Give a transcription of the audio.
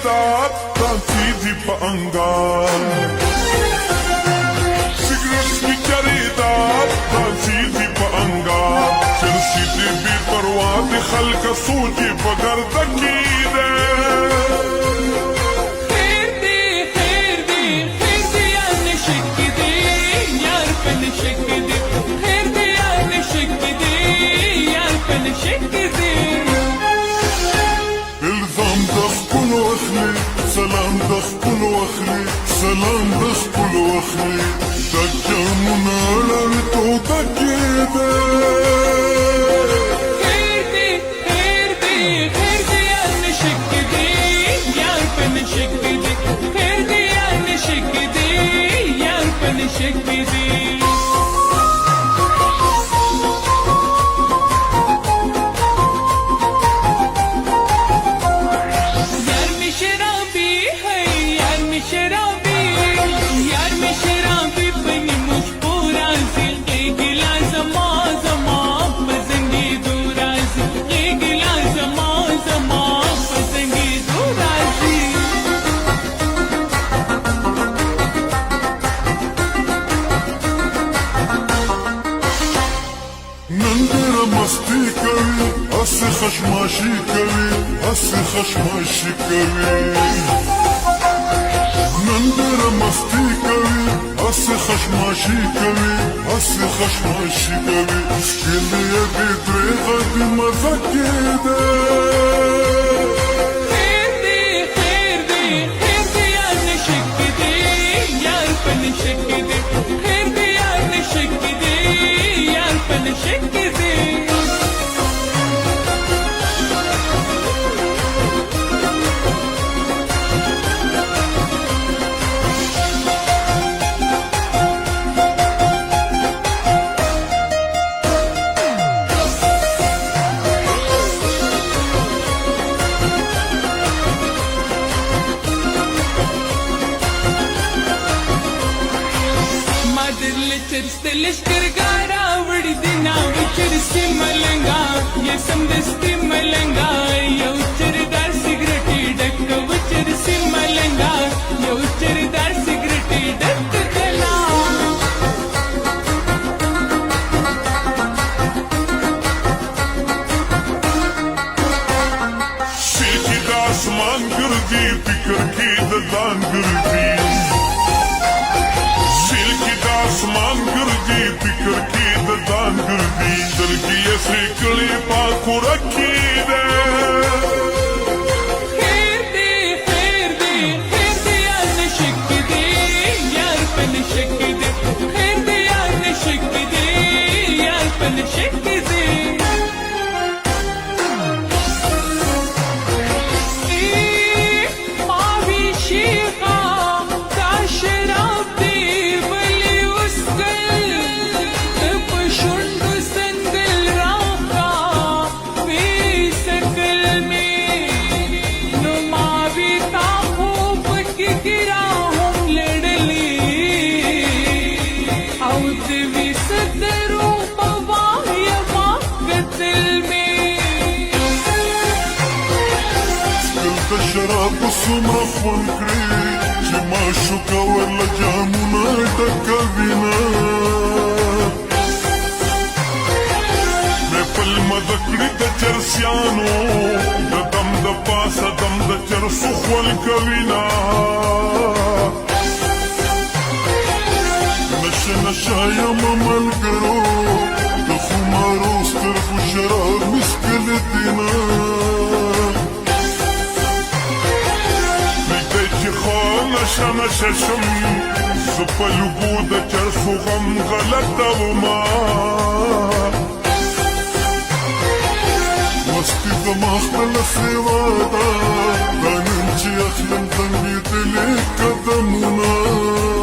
چریدار دانسی دی پا انگار سگرٹ کی چریدار دانسی دی پا انگار چرسی دی بی پرواہ دی خلق سوچی بگر دکی دے سلام دخل واخلي سلام دخل واخلي تجمعنا لرتو تكيدا خير دي يا نشك دي يا فنشك دي خير دي يا نشك دي يا فنشك دي مستی کوي اسی خشماشي کوي اسی خشماشي کوي نن ډېر مستی کوي اسی خشماشي کوي اسی خشماشي کوي سکلې دې ترې د مزه کېده خیر دی یا نشک دی یار په نشک دی خیر دی یا نشک دی یار په نشک دی لشکرګارا وړي دینا وچرسي ملنګا یې سمدستي ملنګا یو چردار سیګریټي ډک وچرسي ملنګا یو چردار سیګریټي ډک کلا شیخی دا آسمان گردی فکر کی ددان گردی آسمان گردی فکر کی ددان گردی درگی ایسی کلی پاکو رکھی دے خیر دی یا نشک دی یار په نشک دی خیر دی یا نشک دی یار په نشک دی شراب څومره خوند کړي چې معشوقه ورله جامونه ډکوینه مې پلمه د کړي د چرسیانو د دم د پاسه دم د چرسو خوند کوینه نشه نشه یم ملګرو د خمارو سترګو شراب مې څکلي دینه نشه نشه شم زه په لوبو د چرسو غم غلطه وما مستی زما خپله سیوا ده دا نن چې اخلم زنګېدلې قدمونه